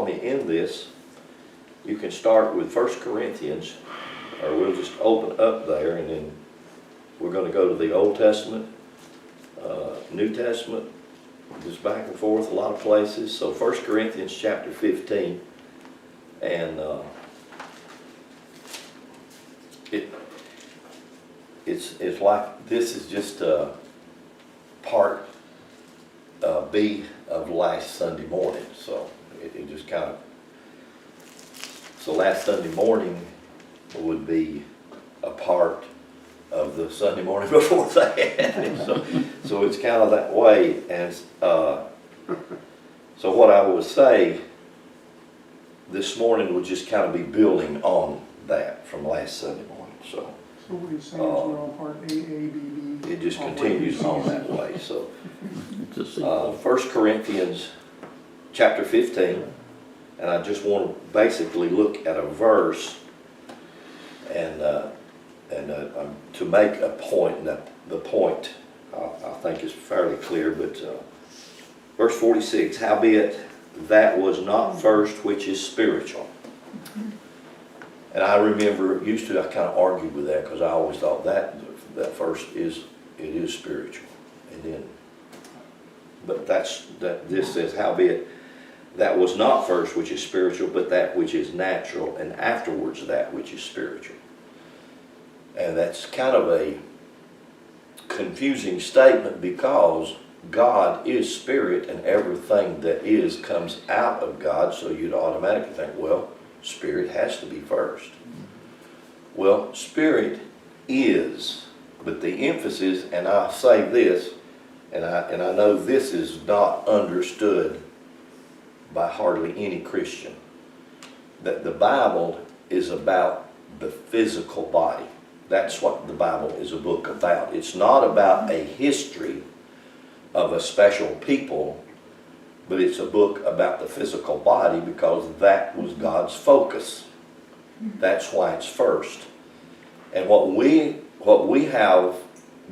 follow me in this, you can start with 1 Corinthians, or we'll just open up there, and then we're going to go to the Old Testament, New Testament, just back and forth a lot of places. So 1 Corinthians chapter 15, and it's like this is just part B of last Sunday morning. So it just kind of, so last Sunday morning would be a part of the Sunday morning before that. So it's kind of that way. And so what I would say this morning would just kind of be building on that from last Sunday morning. So what you're saying is we're on part A, B, B. it just continues on that way. So It's a 1 Corinthians chapter 15, and I just want to basically look at a verse and to make a point, and the point I think is fairly clear, but verse 46, howbeit that was not first which is spiritual. And I remember, I kind of argued with that because I always thought that first is spiritual. And then, but this says, howbeit that was not first which is spiritual, but that which is natural, and afterwards that which is spiritual. And that's kind of a confusing statement because God is spirit, and everything that is comes out of God, so you'd automatically think, well, spirit has to be first. Well, spirit is, but the emphasis, and I'll say this, and I know this is not understood by hardly any Christian, that the Bible is about the physical body. That's what the Bible is a book about. It's not about a history of a special people, but it's a book about the physical body because that was God's focus. That's why it's first. And what we have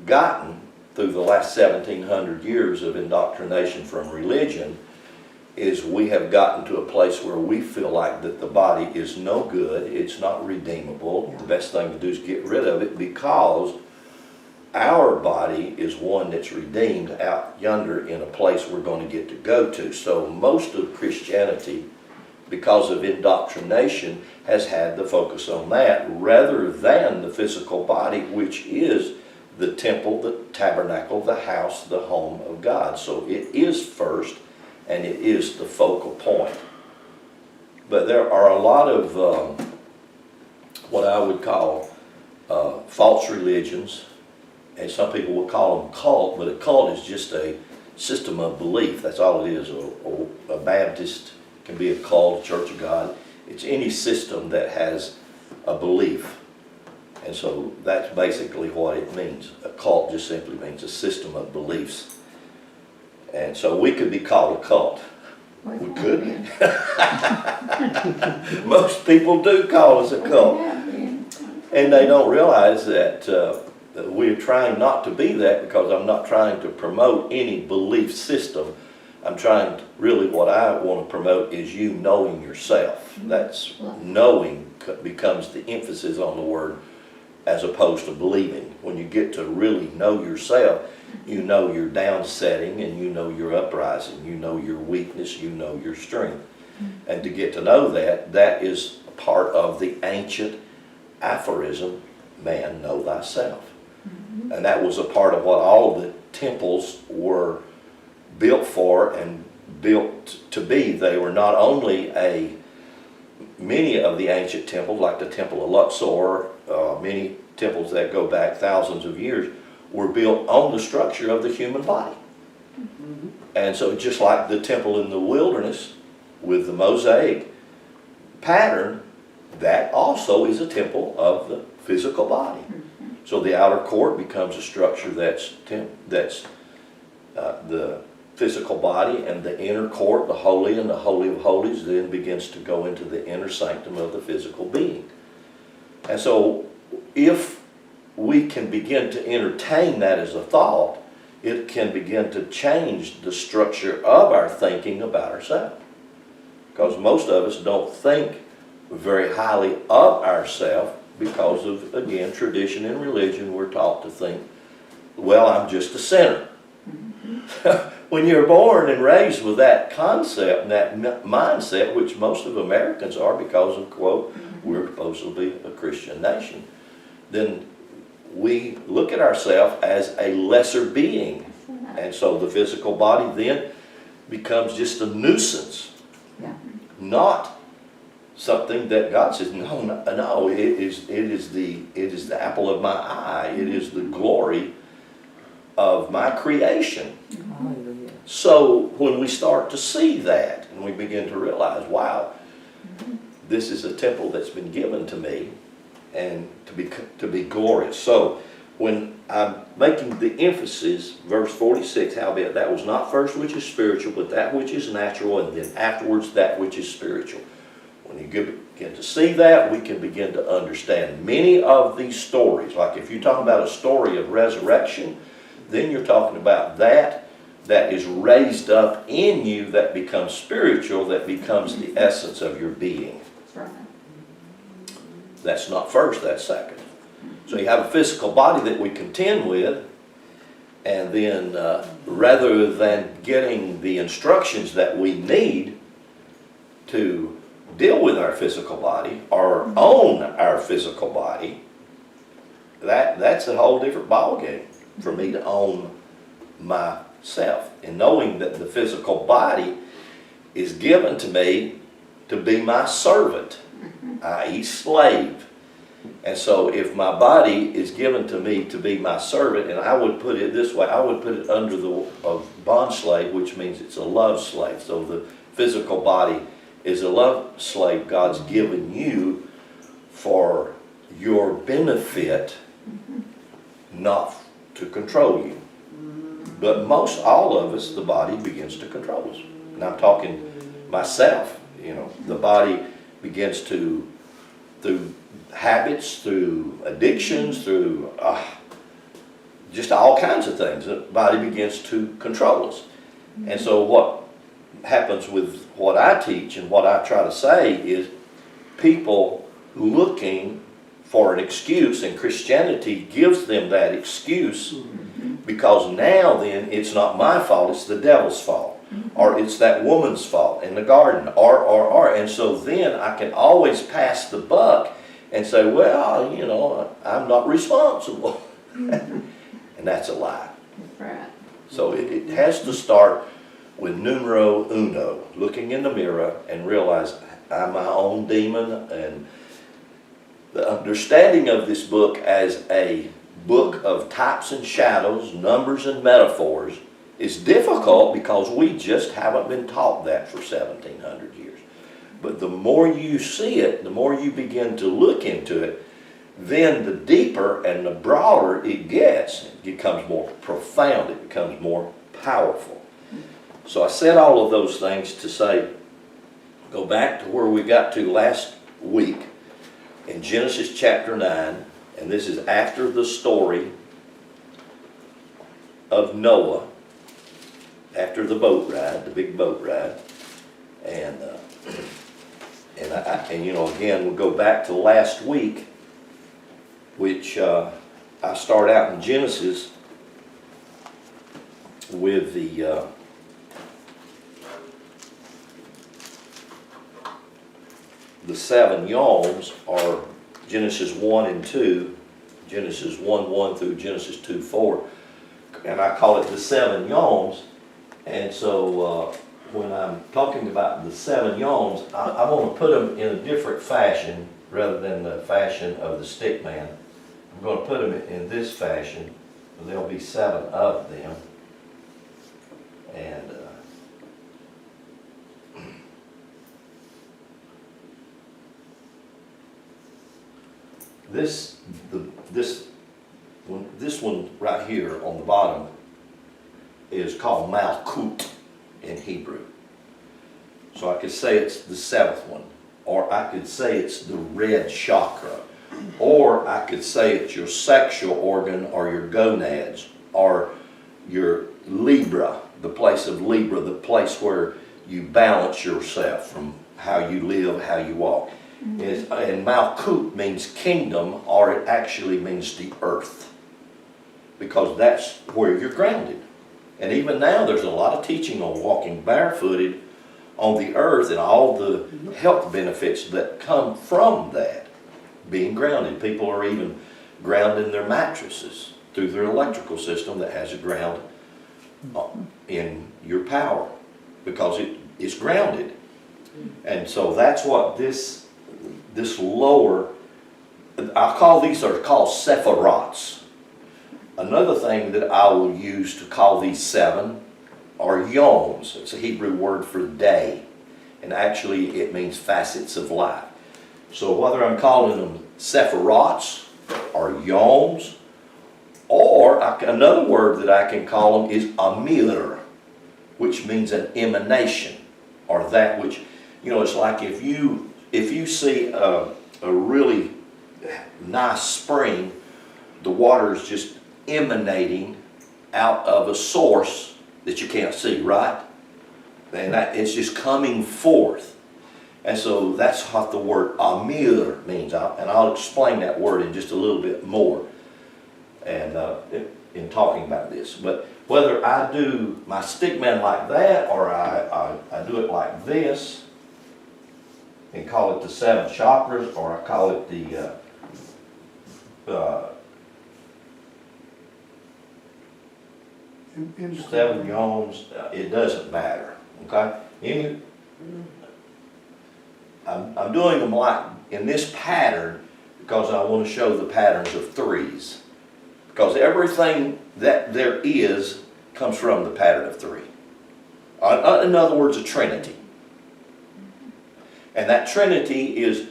gotten through the last 1700 years of indoctrination from religion is we have gotten to a place where we feel like that the body is no good, it's not redeemable. The best thing to do is get rid of it because our body is one that's redeemed out yonder in a place we're going to get to go to. So most of Christianity, because of indoctrination, has had the focus on that rather than the physical body, which is the temple, the tabernacle, the house, the home of God. So it is first, and it is the focal point. But there are a lot of what I would call false religions, and some people would call them cult, but a cult is just a system of belief. That's all it is. A Baptist can be a cult, a Church of God. It's any system that has a belief. And so that's basically what it means. A cult just simply means a system of beliefs. And so we could be called a cult. We could. Most people do call us a cult. And they don't realize that we're trying not to be that, because I'm not trying to promote any belief system. I'm trying to, really what I want to promote is you knowing yourself. That's knowing becomes the emphasis on the word as opposed to believing. When you get to really know yourself, you know your downsetting and you know your uprising, you know your weakness, you know your strength. And to get to know that, that is a part of the ancient aphorism, man, know thyself. And that was a part of what all the temples were built for and built to be. They were not only many of the ancient temples, like the Temple of Luxor, many temples that go back thousands of years, were built on the structure of the human body. And so just like the temple in the wilderness with the Mosaic pattern, that also is a temple of the physical body. So the outer court becomes a structure that's the physical body, and the inner court, the holy and the holy of holies, then begins to go into the inner sanctum of the physical being. And so if we can begin to entertain that as a thought, it can begin to change the structure of our thinking about ourselves. Because most of us don't think very highly of ourselves because of, again, tradition and religion. We're taught to think, well, I'm just a sinner. When you're born and raised with that concept and that mindset, which most of Americans are because of, quote, we're supposed to be a Christian nation, then we look at ourselves as a lesser being. And so the physical body then becomes just a nuisance, not something that God says, no, it is the apple of my eye. It is the glory of my creation. Hallelujah. So when we start to see that and we begin to realize, wow, this is a temple that's been given to me and to be glorious. So when I'm making the emphasis, verse 46, howbeit that was not first which is spiritual, but that which is natural, and then afterwards that which is spiritual. When you begin to see that, we can begin to understand many of these stories. Like if you're talking about a story of resurrection, then you're talking about that is raised up in you, that becomes spiritual, that becomes the essence of your being. That's not first, that's second. So you have a physical body that we contend with, and then rather than getting the instructions that we need to deal with our physical body or own our physical body, that's a whole different ballgame for me to own myself. And knowing that the physical body is given to me to be my servant, i.e. slave. And so if my body is given to me to be my servant, and I would put it this way, I would put it under the bond slave, which means it's a love slave. So the physical body is a love slave God's given you for your benefit, not to control you. But most all of us, the body begins to control us. And I'm talking myself, the body begins to, through habits, through addictions, through just all kinds of things, the body begins to control us. And so what happens with what I teach and what I try to say is people looking for an excuse, and Christianity gives them that excuse, because now then it's not my fault, it's the devil's fault. Or it's that woman's fault in the garden, or. And so then I can always pass the buck and say, well, I'm not responsible. And that's a lie. Right. So it has to start with numero uno, looking in the mirror and realize I'm my own demon. And the understanding of this book as a book of types and shadows, numbers and metaphors, is difficult because we just haven't been taught that for 1,700 years. But the more you see it, the more you begin to look into it, then the deeper and the broader it gets. It becomes more profound, it becomes more powerful. So I said all of those things to say, go back to where we got to last week in Genesis chapter 9, and this is after the story of Noah, after the boat ride, the big boat ride. And again, we'll go back to last week, which I start out in Genesis with the 7 yawns, or Genesis 1 and 2, Genesis 1:1 through Genesis 2:4, and I call it the 7 yawns. And so when I'm talking about the 7 yawns, I want to put them in a different fashion rather than the fashion of the stick man. I'm going to put them in this fashion. There'll be 7 of them. And this one right here on the bottom is called Malkut in Hebrew. So I could say it's the 7th one, or I could say it's the red chakra, or I could say it's your sexual organ or your gonads, or your Libra, the place of Libra, the place where you balance yourself from how you live, how you walk. And Malkut means kingdom, or it actually means the earth, because that's where you're grounded. And even now there's a lot of teaching on walking barefooted on the earth and all the health benefits that come from that, being grounded. People are even grounding their mattresses through their electrical system that has a ground in your power, because it's grounded. And so that's what this lower, I call these are called sephirots. Another thing that I will use to call these seven are yoms. It's a Hebrew word for day, and actually it means facets of life. So whether I'm calling them sephirots or yoms, or another word that I can call them is amir, which means an emanation, or that which, it's like if you see a really nice spring, the water is just emanating out of a source that you can't see, right? And it's just coming forth. And so that's what the word amir means. And I'll explain that word in just a little bit more and in talking about this. But whether I do my stickman like that, or I do it like this and call it the seven chakras, or I call it the seven yoms, it doesn't matter, okay? I'm doing them like in this pattern because I want to show the patterns of threes. Because everything that there is comes from the pattern of three. In other words, a trinity. And that trinity is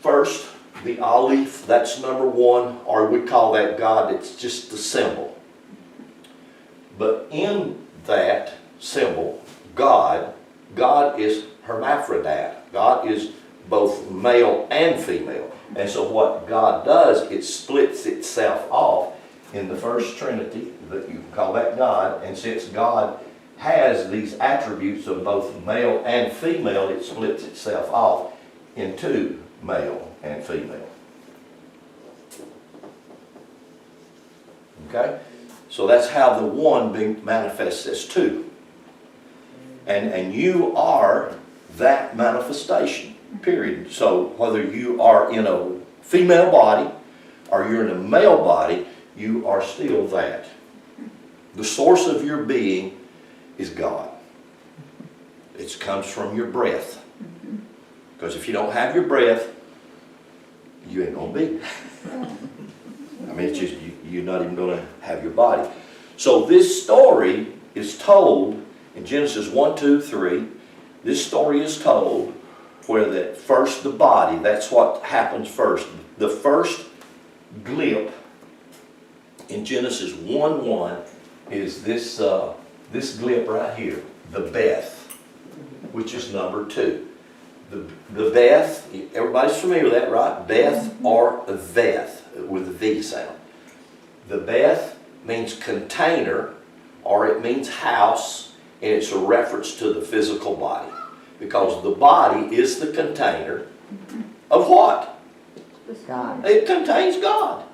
first the Aleph, that's number one, or we call that God, it's just the symbol. But in that symbol, God is hermaphrodite. God is both male and female. And so what God does, it splits itself off in the first trinity, that you call that God, and since God has these attributes of both male and female, it splits itself off into male and female. Okay? So that's how the one being manifests as two. And you are that manifestation, period. So whether you are in a female body or you're in a male body, you are still that. The source of your being is God. It comes from your breath. Because if you don't have your breath, you ain't going to be. I mean, it's just, you're not even going to have your body. So this story is told in Genesis 1, 2, 3. This story is told where that first the body, that's what happens first. The first glip in Genesis 1, 1 is this glip right here, the Beth, which is number 2. The Beth, everybody's familiar with that, right? Beth or Veth, with the V sound. The Beth means container, or it means house, and it's a reference to the physical body. Because the body is the container of what? God. It contains God.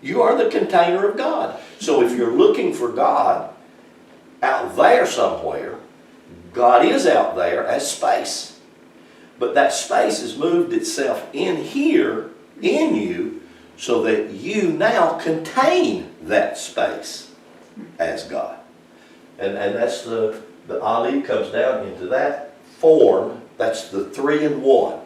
You are the container of God. So if you're looking for God out there somewhere, God is out there as space. But that space has moved itself in here, in you, so that you now contain that space as God. And that's the Ali comes down into that form. That's the 3 in 1.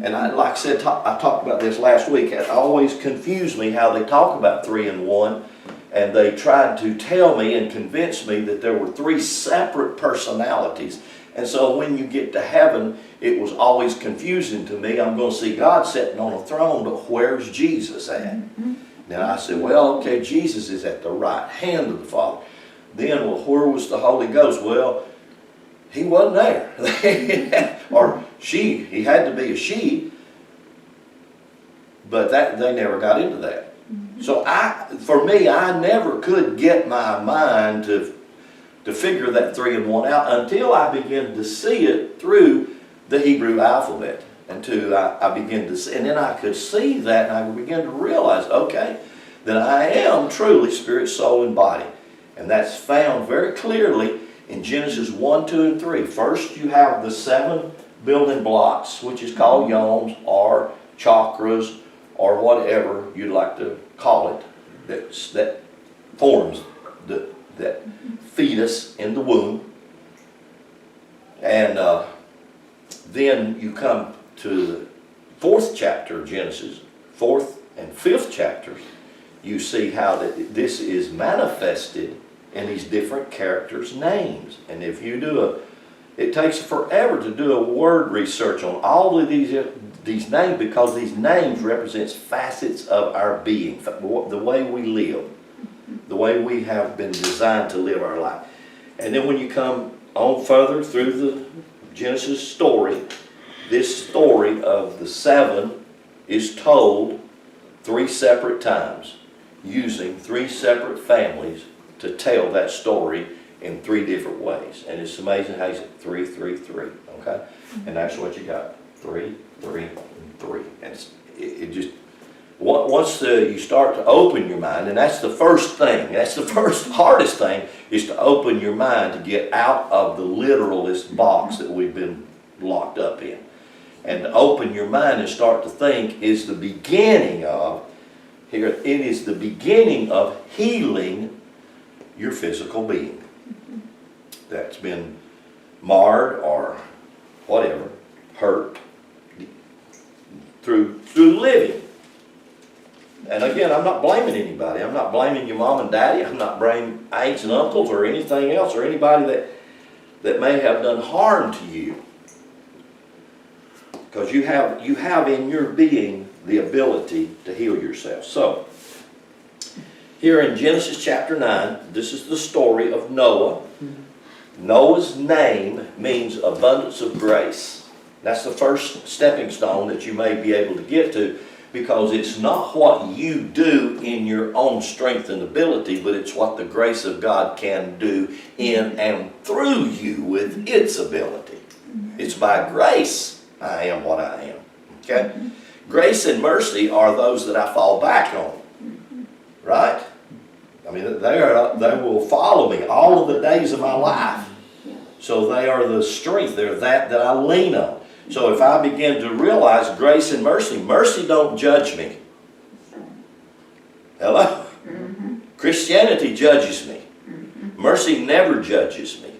And like I said, I talked about this last week. It always confused me how they talk about 3 in 1. And they tried to tell me and convince me that there were 3 separate personalities. And so when you get to heaven, it was always confusing to me. I'm going to see God sitting on a throne, but where's Jesus at? Now I said, well, okay, Jesus is at the right hand of the Father. Then, well, where was the Holy Ghost? Well, he wasn't there. Or she, he had to be a she. But they never got into that. So for me, I never could get my mind to figure that 3 in 1 out until I began to see it through the Hebrew alphabet. And two, I began to see, and then I could see that, and I began to realize, okay, that I am truly spirit, soul, and body. And that's found very clearly in Genesis 1, 2, and 3. First, you have the 7 building blocks, which is called yoms, or chakras, or whatever you'd like to call it, that forms that fetus in the womb. And then you come to the 4th chapter of Genesis, 4th and 5th chapters. You see how that this is manifested in these different characters' names. And if you do it takes forever to do a word research on all of these names, because these names represents facets of our being, the way we live, the way we have been designed to live our life. And then when you come on further through the Genesis story, this story of the 7 is told 3 separate times, using 3 separate families to tell that story in 3 different ways. And it's amazing how he's 3, 3, 3, okay? And that's what you got, 3, 3, and 3. And it just, once you start to open your mind, and that's the first thing, that's the first hardest thing, is to open your mind to get out of the literalist box that we've been locked up in. And to open your mind and start to think is the beginning of, here, it is the beginning of healing your physical being that's been marred or whatever, hurt through living. And again, I'm not blaming anybody. I'm not blaming your mom and daddy. I'm not blaming aunts and uncles or anything else or anybody that may have done harm to you. Because you have in your being the ability to heal yourself. So, here in Genesis chapter 9, this is the story of Noah. Noah's name means abundance of grace. That's the first stepping stone that you may be able to get to, because it's not what you do in your own strength and ability, but it's what the grace of God can do in and through you with its ability. It's by grace I am what I am. Okay? Grace and mercy are those that I fall back on. Right? I mean, they will follow me all of the days of my life. So they are the strength. They're that I lean on. So if I begin to realize grace and mercy, mercy don't judge me. Hello? Christianity judges me. Mercy never judges me.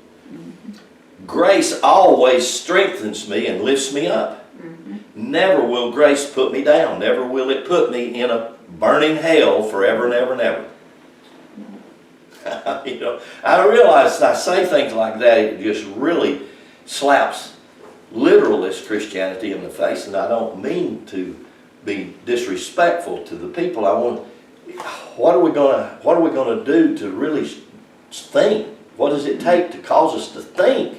Grace always strengthens me and lifts me up. Never will grace put me down. Never will it put me in a burning hell forever and ever and ever. I realize I say things like that, it just really slaps literalist Christianity in the face, and I don't mean to be disrespectful to the people. What are we going to do to really think? What does it take to cause us to think?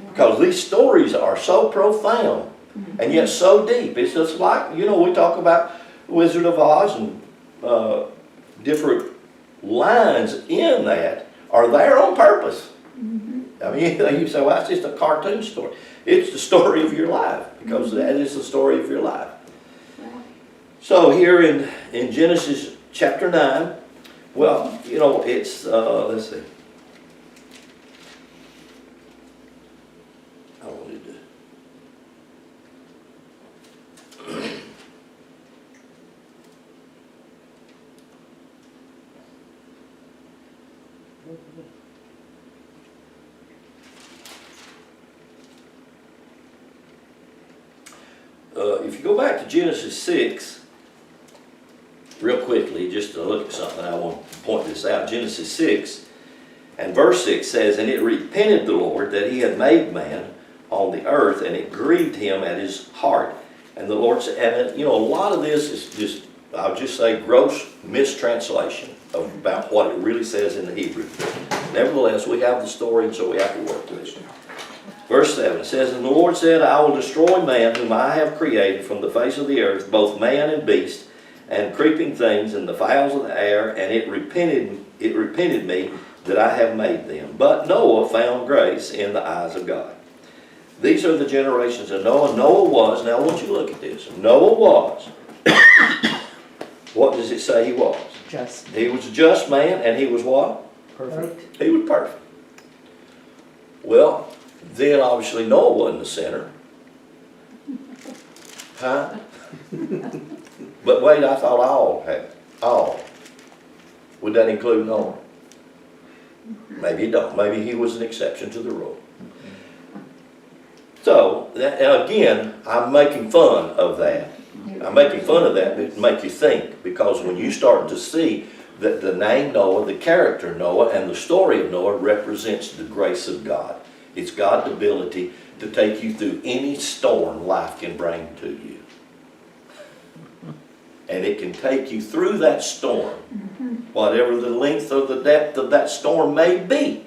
Because these stories are so profound and yet so deep. It's just like, we talk about Wizard of Oz, and different lines in that are there on purpose. I mean, you say, well, that's just a cartoon story. It's the story of your life, because that is the story of your life. So here in Genesis chapter 9, well, it's, let's see. I wanted to... if you go back to Genesis 6, real quickly, just to look at something, I want to point this out. Genesis 6 and verse 6 says, "And it repented the Lord that he had made man on the earth, and it grieved him at his heart." And the Lord said, and a lot of this is just, I'll just say, gross mistranslation about what it really says in the Hebrew. Nevertheless, we have the story, and so we have to work with it. Verse 7, it says, "And the Lord said, I will destroy man whom I have created from the face of the earth, both man and beast, and creeping things, and the fowls of the air, and it repented me that I have made them. But Noah found grace in the eyes of God." These are the generations of Noah. Noah was, now I want you to look at this. Noah was, what does it say he was? Just He was a just man, and he was what? perfect. He was perfect. Well, then obviously Noah wasn't the sinner. Huh? But wait, I thought all. Would that include Noah? Maybe it don't. Maybe he was an exception to the rule. So, again, I'm making fun of that. I'm making fun of that to make you think, because when you start to see that the name Noah, the character Noah, and the story of Noah represents the grace of God. It's God's ability to take you through any storm life can bring to you. And it can take you through that storm, whatever the length or the depth of that storm may be.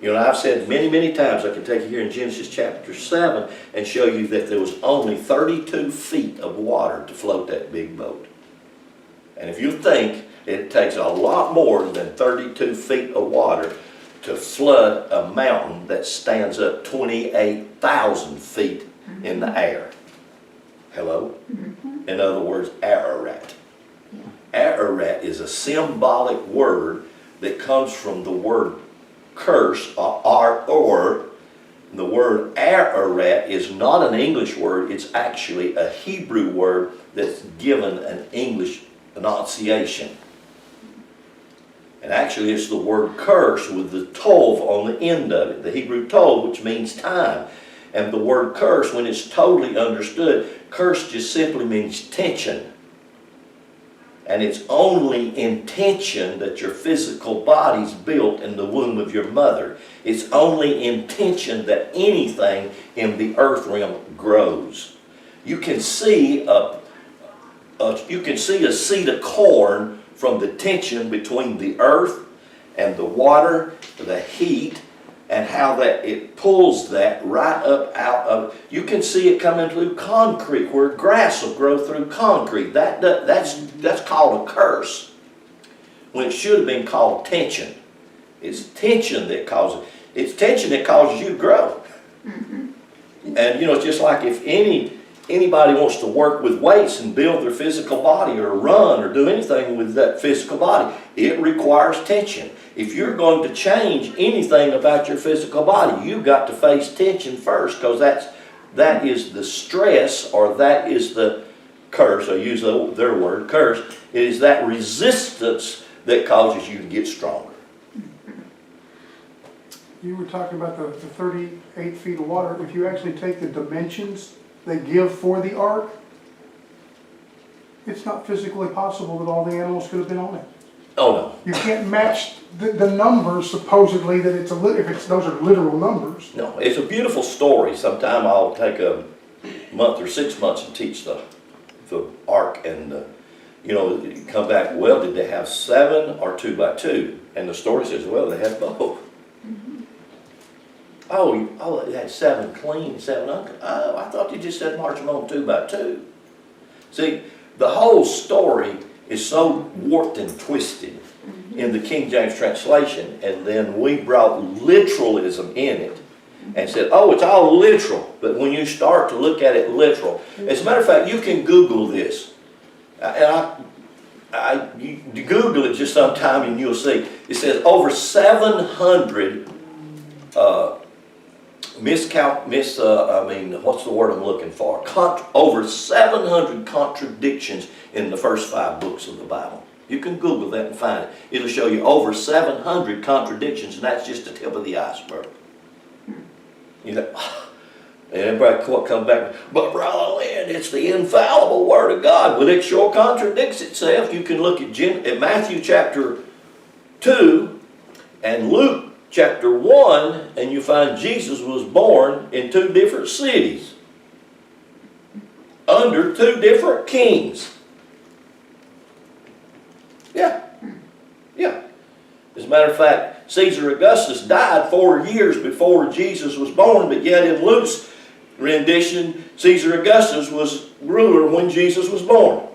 You know, I've said many, many times, I can take you here in Genesis chapter 7 and show you that there was only 32 feet of water to float that big boat. And if you think it takes a lot more than 32 feet of water to flood a mountain that stands up 28,000 feet in the air. Hello? In other words, Ararat. Ararat is a symbolic word that comes from the word curse, or the word Ararat is not an English word, it's actually a Hebrew word that's given an English enunciation. And actually it's the word curse with the tov on the end of it, the Hebrew tov, which means time. And the word curse, when it's totally understood, curse just simply means tension. And it's only in tension that your physical body's built in the womb of your mother. It's only in tension that anything in the earth realm grows. You can see a seed of corn from the tension between the earth and the water, the heat, and how that it pulls that right up out of. You can see it coming through concrete, where grass will grow through concrete. That's called a curse, when it should have been called tension. It's tension that causes it. It's tension that causes you to grow. And you know, it's just like if anybody wants to work with weights and build their physical body, or run, or do anything with that physical body, it requires tension. If you're going to change anything about your physical body, you've got to face tension first, because that is the stress, or that is the curse. I use their word, curse. It is that resistance that causes you to get stronger. You were talking about the 38 feet of water. If you actually take the dimensions they give for the ark, it's not physically possible that all the animals could have been on it. Oh no. You can't match the numbers supposedly that it's those are literal numbers. No, it's a beautiful story. Sometime I'll take a month or 6 months and teach the ark, and you know, come back. Well, did they have 7 or 2 by 2? And the story says, well, they had both. Oh, it had 7 clean, 7 unclean. Oh, I thought you just said march them on 2 by 2. See, the whole story is so warped and twisted in the King James translation, and then we brought literalism in it and said, oh, it's all literal. But when you start to look at it literal, as a matter of fact, you can Google this. You Google it just sometime and you'll see. It says over 700 what's the word I'm looking for? Over 700 contradictions in the first 5 books of the Bible. You can Google that and find it. It'll show you over 700 contradictions, and that's just the tip of the iceberg. You know, and everybody come back, but Brother Lynn, it's the infallible Word of God. Well, it sure contradicts itself. You can look at Matthew chapter 2 and Luke chapter 1, and you find Jesus was born in 2 different cities, under 2 different kings. Yeah. As a matter of fact, Caesar Augustus died 4 years before Jesus was born, but yet in Luke's rendition, Caesar Augustus was ruler when Jesus was born.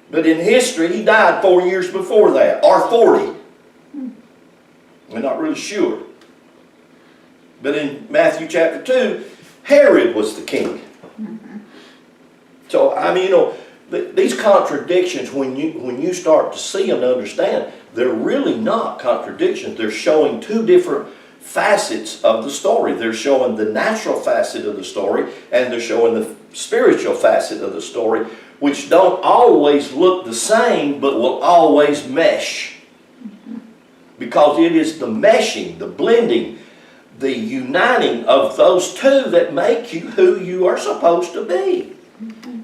But in history, he died 4 years before that, or 40. We're not really sure. But in Matthew chapter 2, Herod was the king. So, I mean, these contradictions, when you start to see them and understand, they're really not contradictions. They're showing two different facets of the story. They're showing the natural facet of the story, and they're showing the spiritual facet of the story, which don't always look the same, but will always mesh. Because it is the meshing, the blending, the uniting of those two that make you who you are supposed to be.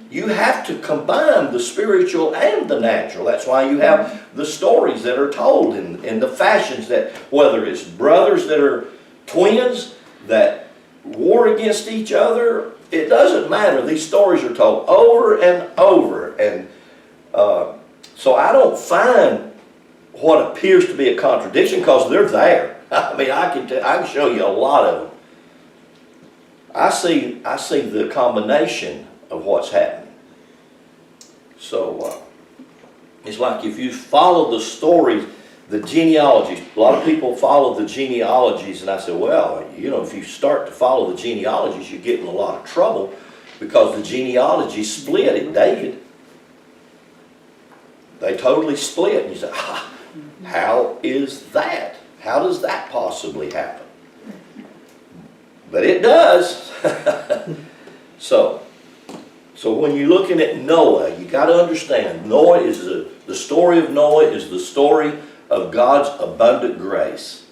You have to combine the spiritual and the natural. That's why you have the stories that are told in the fashions that, whether it's brothers that are twins that war against each other, it doesn't matter. These stories are told over and over. And so I don't find what appears to be a contradiction, because they're there. I mean, I can show you a lot of them. I see the combination of what's happening. So it's like if you follow the stories, the genealogies. A lot of people follow the genealogies, and I said, well, you know, if you start to follow the genealogies, you get in a lot of trouble, because the genealogy split in David. They totally split, and you say, how is that? How does that possibly happen? But it does. So when you're looking at Noah, you got to understand, Noah is the story of Noah is the story of God's abundant grace.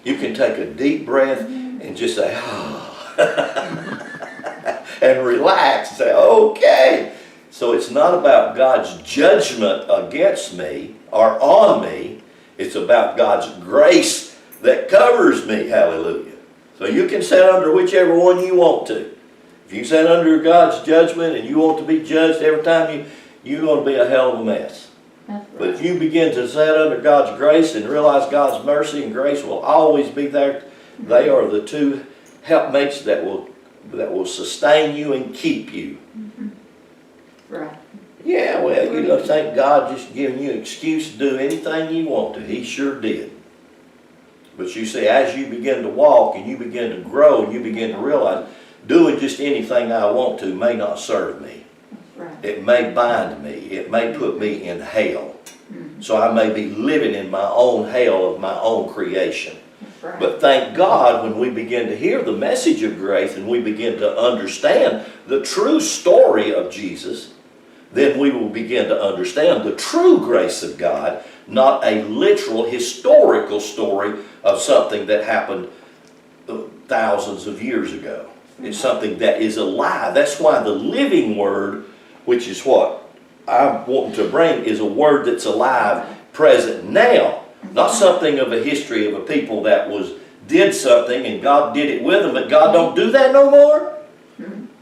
You can take a deep breath and just say, and relax and say, okay. So it's not about God's judgment against me or on me. It's about God's grace that covers me. Hallelujah. So you can sit under whichever one you want to. If you sit under God's judgment and you want to be judged every time, you're going to be a hell of a mess. That's right. But if you begin to sit under God's grace and realize God's mercy and grace will always be there, they are the two helpmates that will sustain you and keep you. Right. Yeah, well, you don't think God just giving you an excuse to do anything you want to. He sure did. But you see, as you begin to walk and you begin to grow and you begin to realize, doing just anything I want to may not serve me. Right. It may bind me. It may put me in hell. So I may be living in my own hell of my own creation. Right. But thank God, when we begin to hear the message of grace and we begin to understand the true story of Jesus, then we will begin to understand the true grace of God, not a literal historical story of something that happened thousands of years ago. It's something that is alive. That's why the living word, which is what I'm wanting to bring, is a word that's alive, present now. Not something of a history of a people that did something and God did it with them, but God don't do that no more.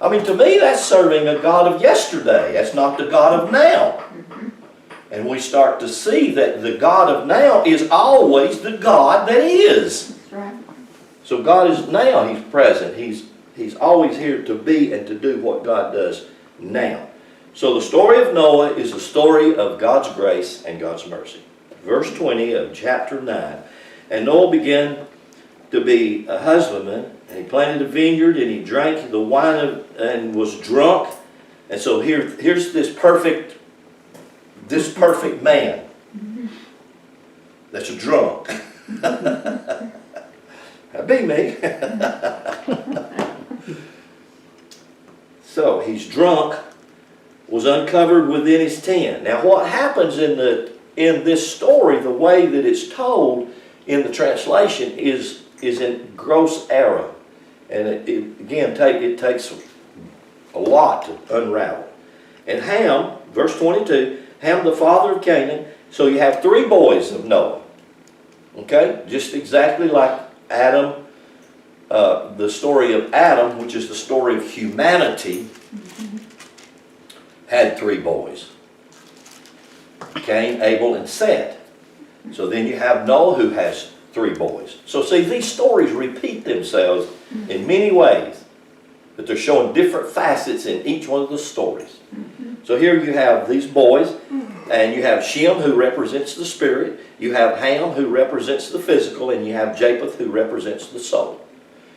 I mean, to me, that's serving a God of yesterday. That's not the God of now. And we start to see that the God of now is always the God that is. That's right. So God is now, He's present. He's always here to be and to do what God does now. So the story of Noah is the story of God's grace and God's mercy. Verse 20 of chapter 9. And Noah began to be a husbandman, and he planted a vineyard, and he drank the wine and was drunk. And so here's this perfect man that's a drunk. That'd be me. So he's drunk, was uncovered within his tent. Now what happens in this story, the way that it's told in the translation is in gross error. And it takes a lot to unravel. And Ham, verse 22, Ham the father of Canaan. So you have three boys of Noah. Okay? Just exactly like Adam, the story of Adam, which is the story of humanity, had three boys. Cain, Abel, and Seth. So then you have Noah, who has three boys. So see, these stories repeat themselves in many ways, but they're showing different facets in each one of the stories. So here you have these boys, and you have Shem, who represents the spirit, you have Ham, who represents the physical, and you have Japheth, who represents the soul.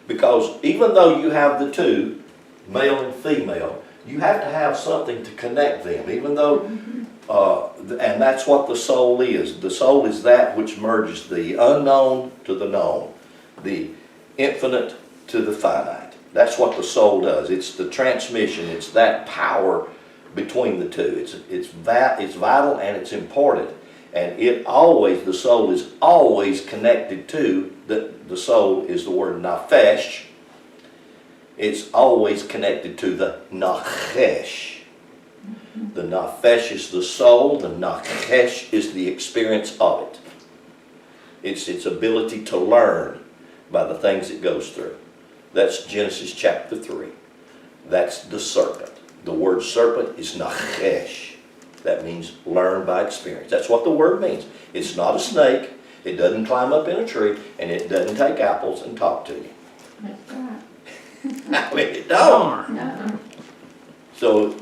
Because even though you have the two, male and female, you have to have something to connect them, even though, and that's what the soul is. The soul is that which merges the unknown to the known, the infinite to the finite. That's what the soul does. It's the transmission. It's that power between the two. It's vital and it's important. And the soul is always connected to, the soul is the word nafesh. It's always connected to the nachesh. The nafesh is the soul, the nachesh is the experience of it. It's its ability to learn by the things it goes through. That's Genesis chapter 3. That's the serpent. The word serpent is nachesh. That means learn by experience. That's what the word means. It's not a snake. It doesn't climb up in a tree, and it doesn't take apples and talk to you. That's right. I mean, it don't. No.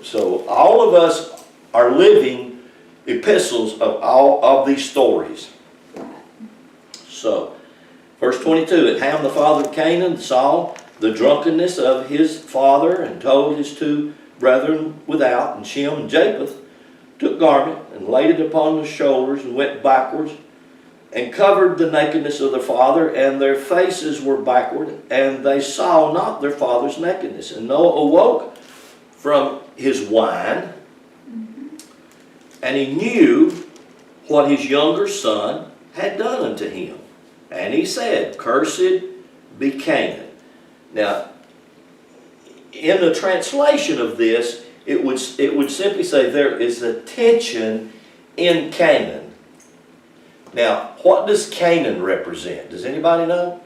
So all of us are living epistles of all of these stories. Right. So, verse 22, and Ham the father of Canaan saw the drunkenness of his father, and told his two brethren without, and Shem and Japheth took garment and laid it upon their shoulders and went backwards and covered the nakedness of their father, and their faces were backward, and they saw not their father's nakedness. And Noah awoke from his wine, and he knew what his younger son had done unto him. And he said, Cursed be Canaan. Now, in the translation of this, it would simply say there is a tension in Canaan. Now, what does Canaan represent? Does anybody know?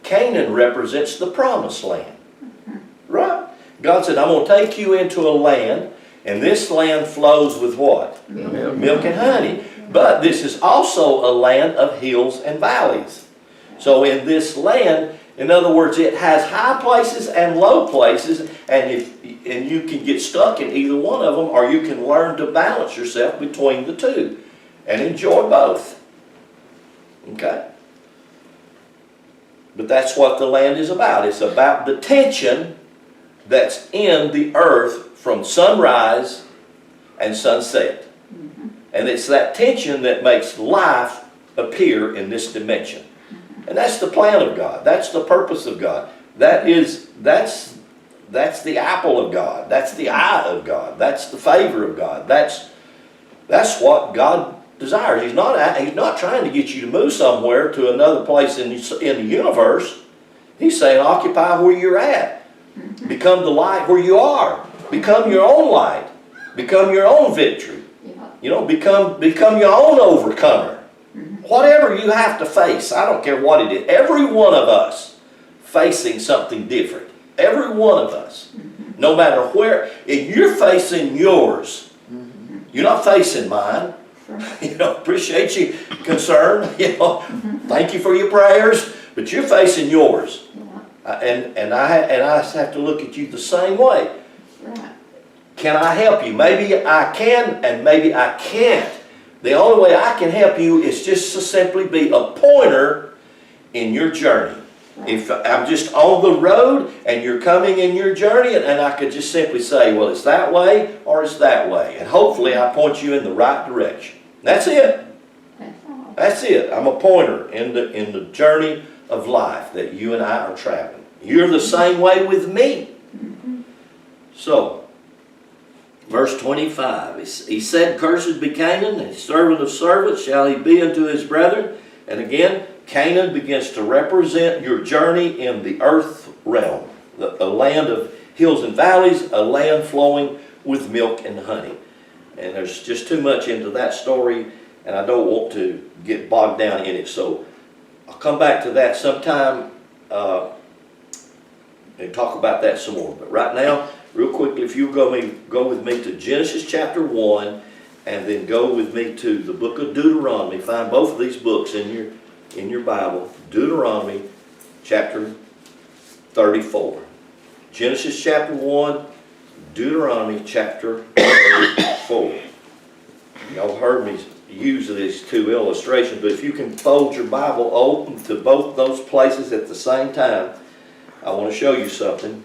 Canaan represents the promised land. Right? God said, I'm going to take you into a land, and this land flows with what? Milk and honey. But this is also a land of hills and valleys. So in this land, in other words, it has high places and low places, and you can get stuck in either one of them, or you can learn to balance yourself between the two and enjoy both. Okay? But that's what the land is about. It's about the tension that's in the earth from sunrise and sunset. And it's that tension that makes life appear in this dimension. And that's the plan of God. That's the purpose of God. That's the apple of God. That's the eye of God. That's the favor of God. That's what God desires. He's not trying to get you to move somewhere to another place in the universe. He's saying occupy where you're at. Become the light where you are. Become your own light. Become your own victory. You know, become your own overcomer. Whatever you have to face, I don't care what it is. Every one of us facing something different. Every one of us. No matter where. If you're facing yours, you're not facing mine. You know, appreciate you concern. You know, thank you for your prayers, but you're facing yours. And I have to look at you the same way. Right. Can I help you? Maybe I can, and maybe I can't. The only way I can help you is just to simply be a pointer in your journey. If I'm just on the road and you're coming in your journey, and I could just simply say, well, it's that way or it's that way. And hopefully I point you in the right direction. That's it. That's all. That's it. I'm a pointer in the journey of life that you and I are traveling. You're the same way with me. So, verse 25, he said, Cursed be Canaan, and servant of servants shall he be unto his brethren. And again, Canaan begins to represent your journey in the earth realm. A land of hills and valleys, a land flowing with milk and honey. And there's just too much into that story, and I don't want to get bogged down in it. So I'll come back to that sometime and talk about that some more. But right now, real quickly, if you go with me to Genesis chapter 1, and then go with me to the book of Deuteronomy. Find both of these books in your Bible. Deuteronomy chapter 34. Genesis chapter 1, Deuteronomy chapter 34. Y'all heard me use these two illustrations, but if you can fold your Bible open to both those places at the same time, I want to show you something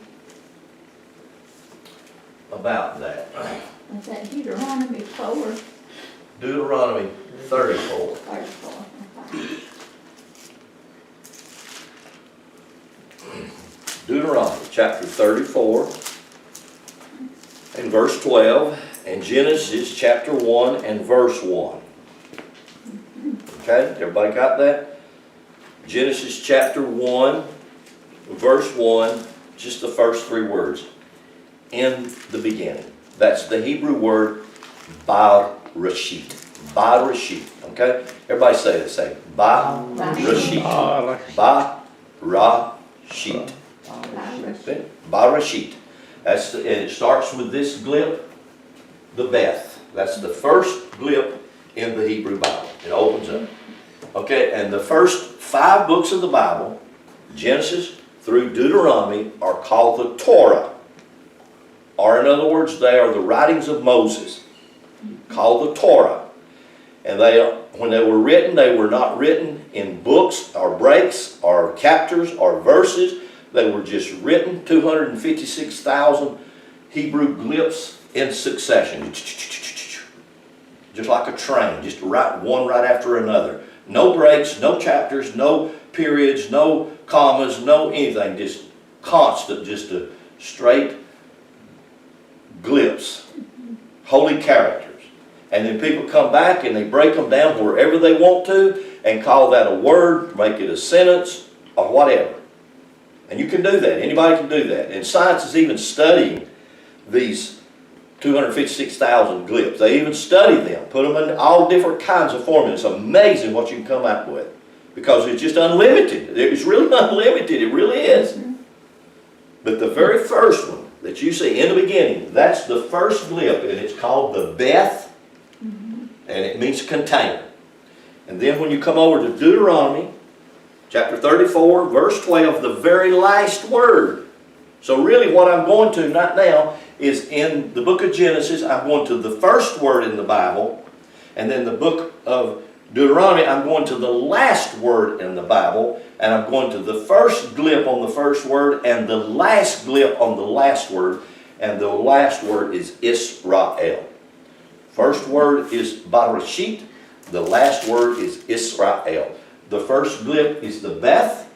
about that. Is that Deuteronomy 4, Deuteronomy 34. 34? Okay. Deuteronomy chapter 34 and verse 12, and Genesis chapter 1 and verse 1. Okay, everybody got that? Genesis chapter 1, verse 1, just the first three words. In the beginning. That's the Hebrew word Barashit. Barashit. Okay? Everybody say it. Say Barashit. Barashit. Barashit. That's and it starts with this glip, the Beth. That's the first glip in the Hebrew Bible. It opens up. Okay, and the first 5 books of the Bible, Genesis through Deuteronomy, are called the Torah. Or in other words, they are the writings of Moses, called the Torah. And when they were written, they were not written in books or breaks or chapters or verses. They were just written 256,000 Hebrew glyphs in succession. Just like a train, just one right after another. No breaks, no chapters, no periods, no commas, no anything. Just constant, just a straight glyphs, holy characters. And then people come back and they break them down wherever they want to and call that a word, make it a sentence, or whatever. And you can do that. Anybody can do that. And science is even studying these 256,000 glyphs. They even study them, put them in all different kinds of formulas. It's amazing what you can come up with because it's just unlimited. It's really unlimited. It really is. But the very first one that you see in the beginning, that's the first glyph, and it's called the Beth, and it means container. And then when you come over to Deuteronomy, chapter 34, verse 12, the very last word. So really what I'm going to right now is in the book of Genesis, I'm going to the first word in the Bible, and then the book of Deuteronomy, I'm going to the last word in the Bible, and I'm going to the first glyph on the first word and the last glyph on the last word, and the last word is Israel. First word is Barashit, the last word is Israel. The first glyph is the Beth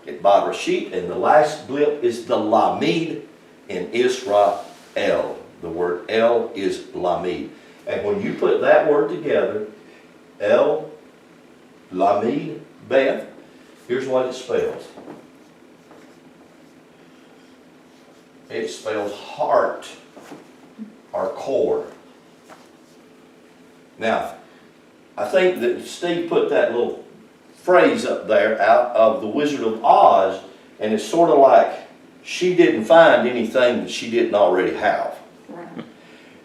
at Barashit, and the last glyph is the Lamed in Israel. The word El is Lamed. And when you put that word together, El, Lamed, Beth, here's what it spells. It spells heart or core. Now, I think that Steve put that little phrase up there out of The Wizard of Oz, and it's sort of like she didn't find anything that she didn't already have. Right.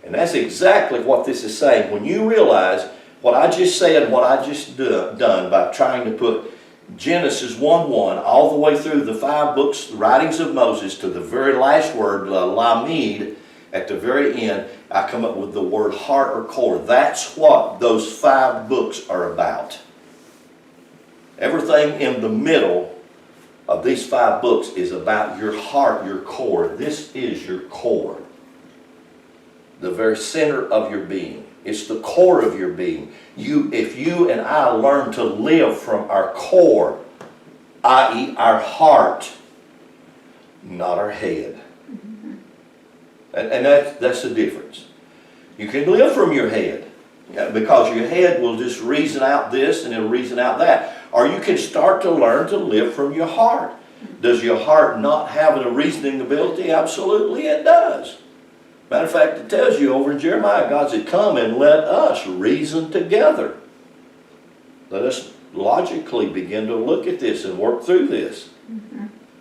And that's exactly what this is saying. When you realize what I just said, what I just done by trying to put Genesis 1:1 all the way through the 5 books, the writings of Moses, to the very last word, Lamed, at the very end, I come up with the word heart or core. That's what those 5 books are about. Everything in the middle of these 5 books is about your heart, your core. This is your core. The very center of your being. It's the core of your being. If you and I learn to live from our core, i.e. our heart, not our head. And that's the difference. You can live from your head, because your head will just reason out this and it'll reason out that. Or you can start to learn to live from your heart. Does your heart not have a reasoning ability? Absolutely it does. Matter of fact, it tells you over in Jeremiah, God said, come and let us reason together. Let us logically begin to look at this and work through this.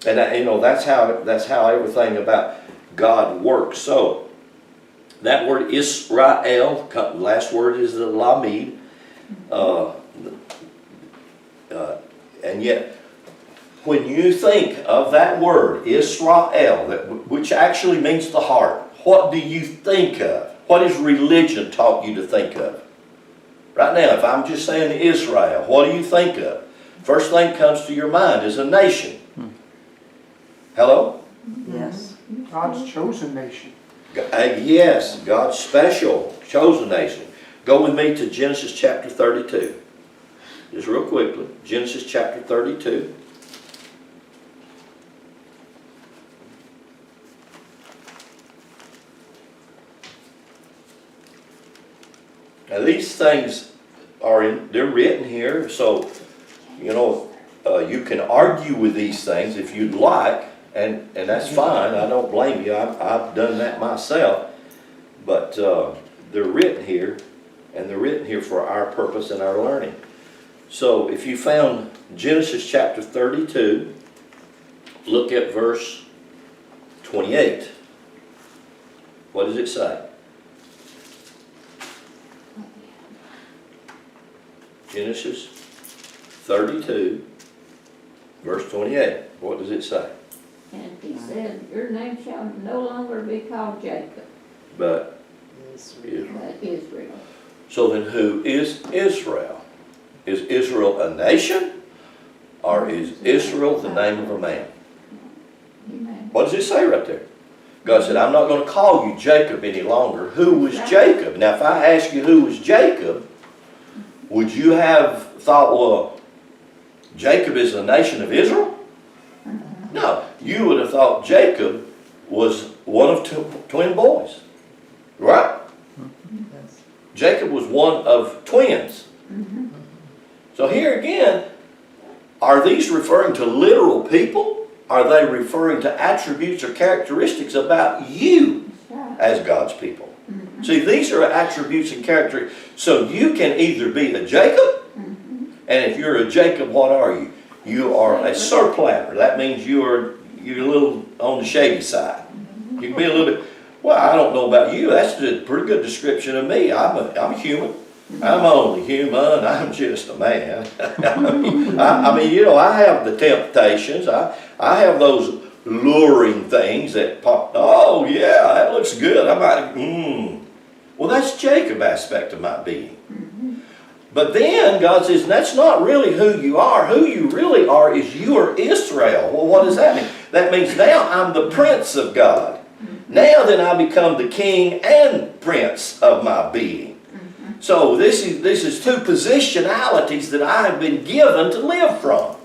And that's how everything about God works. So, that word Israel, last word is the Lamed. And yet, when you think of that word, Israel, which actually means the heart, what do you think of? What has religion taught you to think of? Right now, if I'm just saying Israel, what do you think of? First thing comes to your mind is a nation. Hello? Yes. God's chosen nation. Yes, God's special, chosen nation. Go with me to Genesis chapter 32. Just real quickly. Genesis chapter 32. Now these things they're written here, so, you know, you can argue with these things if you'd like, and that's fine. I don't blame you. I've done that myself. But they're written here, and they're written here for our purpose and our learning. So if you found Genesis chapter 32, look at verse 28. What does it say? Genesis 32, verse 28. What does it say? And he said, your name shall no longer be called Jacob, But Israel. but Israel. so then who is Israel? Is Israel a nation? Or is Israel the name of a man? Amen. What does it say right there? God said, I'm not going to call you Jacob any longer. Who was Jacob? Now if I ask you who was Jacob, would you have thought, well, Jacob is the nation of Israel? No, you would have thought Jacob was one of twin boys, right? Yes. Jacob was one of twins. So here again, are these referring to literal people? Are they referring to attributes or characteristics about you as God's people? See, these are attributes and characteristics. So you can either be a Jacob, and if you're a Jacob, what are you? You are a surplanter. That means you're a little on the shady side. You can be a little bit, well, I don't know about you. That's a pretty good description of me. I'm a human. I'm only human. I'm just a man. I mean, you know, I have the temptations. I have those luring things that pop. Oh, yeah, that looks good. I might, Well, that's Jacob aspect of my being. But then God says, that's not really who you are. Who you really are is you are Israel. Well, what does that mean? That means now I'm the prince of God. Now then I become the king and prince of my being. So this is two positionalities that I have been given to live from.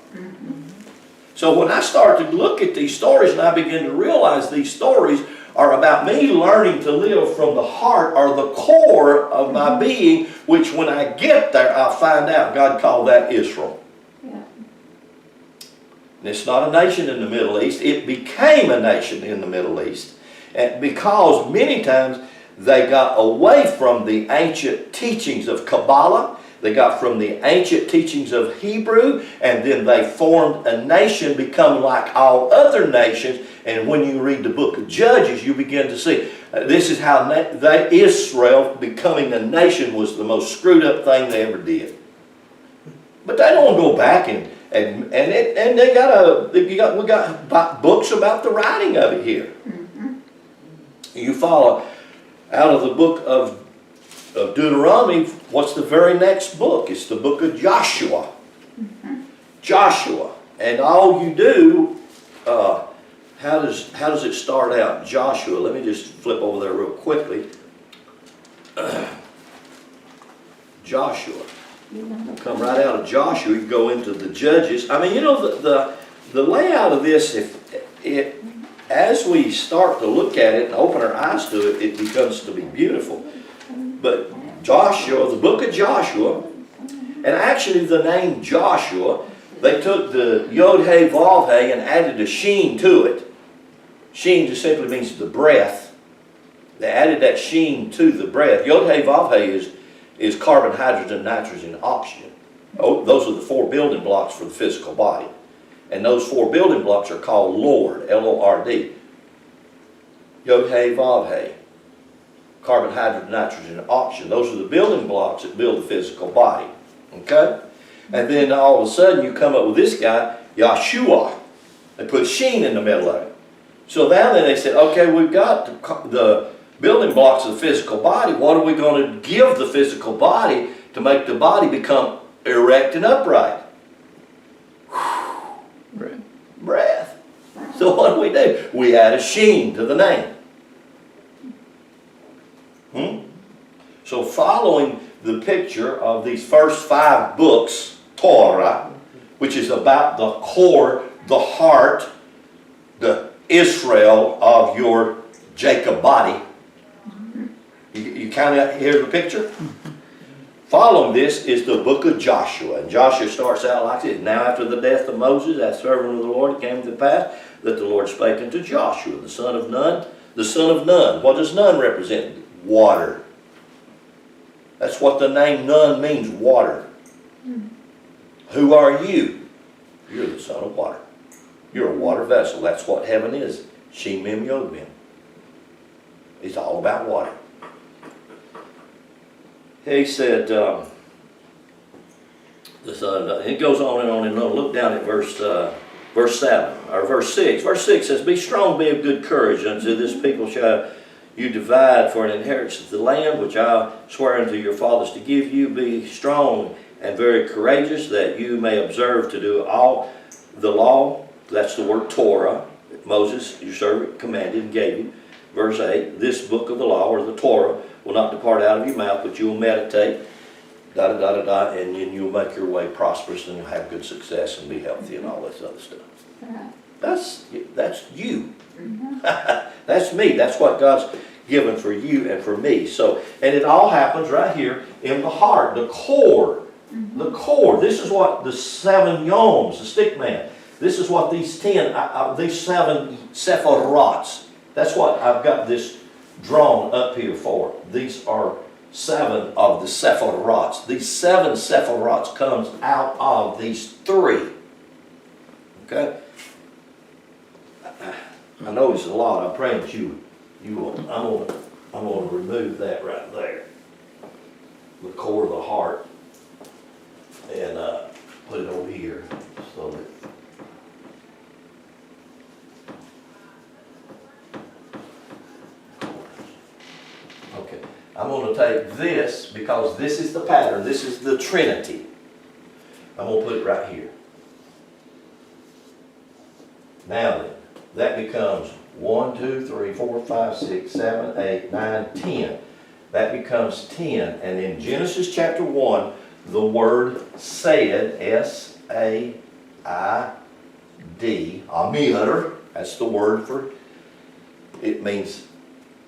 So when I start to look at these stories and I begin to realize these stories are about me learning to live from the heart or the core of my being, which when I get there, I'll find out God called that Israel. Yeah. And it's not a nation in the Middle East. It became a nation in the Middle East. And because many times they got away from the ancient teachings of Kabbalah, they got from the ancient teachings of Hebrew, and then they formed a nation, become like all other nations. And when you read the book of Judges, you begin to see this is how Israel becoming a nation was the most screwed up thing they ever did. But they don't go back and we got books about the writing of it here. You follow out of the book of Deuteronomy. What's the very next book? It's the book of Joshua. Joshua, and all you do. How does it start out? Joshua. Let me just flip over there real quickly. Joshua. Come right out of Joshua. You go into the Judges. I mean, you know, the layout of this, as we start to look at it and open our eyes to it, it becomes to be beautiful. But Joshua, the book of Joshua, and actually the name Joshua, they took the Yod He Vav He and added a sheen to it. Sheen just simply means the breath. They added that sheen to the breath. Yod He Vav He is carbon, hydrogen, nitrogen, oxygen. Oh, those are the four building blocks for the physical body. And those four building blocks are called Lord, L-O-R-D. Yod He Vav He. Carbon, hydrogen, nitrogen, and oxygen. Those are the building blocks that build the physical body. Okay? And then all of a sudden you come up with this guy, Yahshua. They put sheen in the middle of it. So now then they said, okay, we've got the building blocks of the physical body. What are we going to give the physical body to make the body become erect and upright? Breath. Breath. So what do? We add a sheen to the name. So following the picture of these first 5 books, Torah, which is about the core, the heart, the Israel of your Jacob body. You kind of hear the picture? Following this is the book of Joshua. And Joshua starts out like this. Now after the death of Moses, that servant of the Lord, it came to pass that the Lord spake unto Joshua, the son of Nun. The son of Nun. What does Nun represent? Water. That's what the name Nun means, water. Who are you? You're the son of water. You're a water vessel. That's what heaven is. Shem Mem Yod Mem. It's all about water. He said, it goes on and on and on. Look down at verse 7, or verse 6. Verse 6 says, Be strong, be of good courage, unto this people shall you divide for an inheritance the land which I swear unto your fathers to give you. Be strong and very courageous, that you may observe to do all the law. That's the word Torah, that Moses, your servant, commanded and gave you. Verse 8, this book of the law, or the Torah, will not depart out of your mouth, but you will meditate, and then you'll make your way prosperous, and you'll have good success and be healthy and all this other stuff. Right. That's you. That's me. That's what God's given for you and for me. So, and it all happens right here in the heart, the core. The core. This is what the 7 yoms, the stick man. This is what these 7 sephirots. That's what I've got this drawn up here for. These are 7 of the sephirots. These 7 sephirots comes out of these 3. Okay? I know it's a lot. I'm praying that you will. I'm going to remove that right there. The core of the heart. And put it over here so that okay. I'm going to take this because this is the pattern. This is the Trinity. I'm going to put it right here. Now then, that becomes 1, 2, 3, 4, 5, 6, 7, 8, 9, 10. That becomes 10. And in Genesis chapter 1, the word said, S-A-I-D, Amir, that's the word for, it means,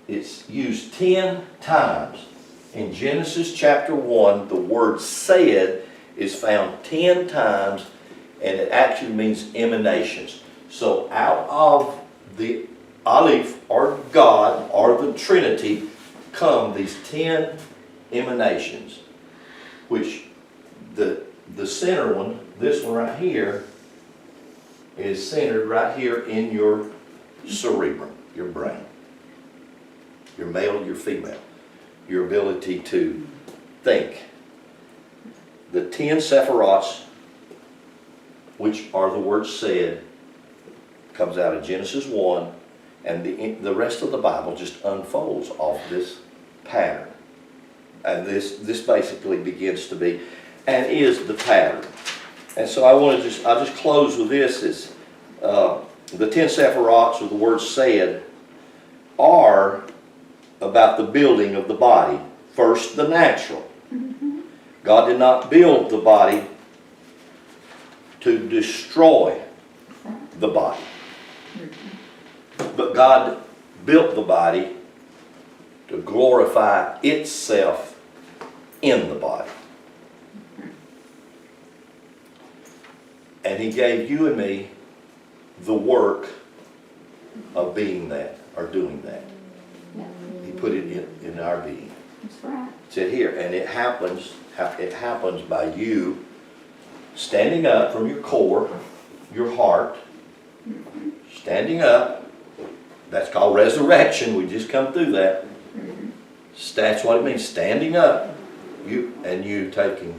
it's used 10 times. In Genesis chapter 1, the word said is found 10 times, and it actually means emanations. So out of the Aleph, or God, or the Trinity, come these 10 emanations, which the center one, this one right here, is centered right here in your cerebrum, your brain. Your male, your female. Your ability to think. The 10 sephirots, which are the words said, comes out of Genesis 1, and the rest of the Bible just unfolds off this pattern. And this basically begins to be, and is the pattern. And so I'll just close with this, is the 10 sephirots, or the words said, are about the building of the body. First, the natural. God did not build the body to destroy the body. But God built the body to glorify itself in the body. And He gave you and me the work of being that, or doing that. Yeah. He put it in our being. That's right. It said here, and it happens by you standing up from your core, your heart, standing up. That's called resurrection. We just come through that. That's what it means, standing up. You taking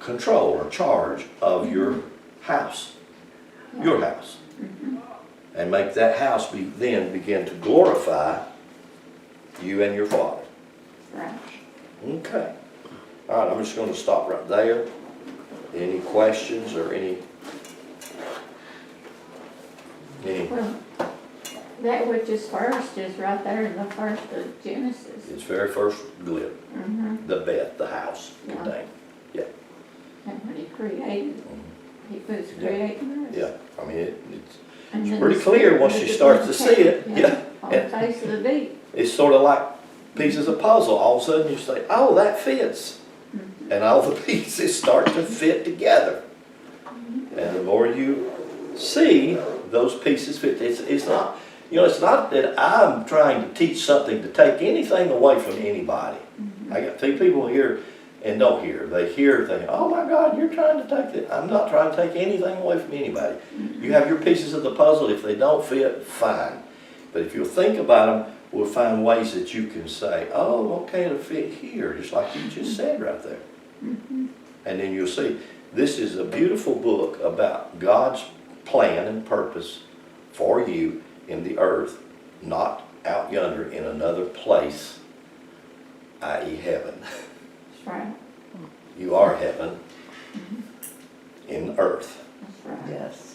control or charge of your house. Your house. And make that house then begin to glorify you and your Father. Right. Okay. All right, I'm just going to stop right there. Any questions or any? Any- Well, that which is first is right there in the first of Genesis. Its very first glip, Mm-hmm. the Beth, the house, the Yeah. name. And when he created, he was Yeah. creating us. Yeah, I mean, it's And it's then pretty the clear spirit once was you the start to see it, intent, yeah. On the face of the deep. It's sort of like pieces of puzzle. All of a sudden you say, oh, that fits. And all the pieces start to fit together. And the more you see those pieces fit, it's not, it's not that I'm trying to teach something to take anything away from anybody. I got people here and don't hear. They hear, think, oh my God, you're trying to take it. I'm not trying to take anything away from anybody. You have your pieces of the puzzle. If they don't fit, fine. But if you'll think about them, we'll find ways that you can say, oh, okay, it'll fit here, just like you just said right there. And then you'll see, this is a beautiful book about God's plan and purpose for you in the earth, not out yonder in another place, i.e. heaven. That's right, You are heaven in earth. that's right. Yes.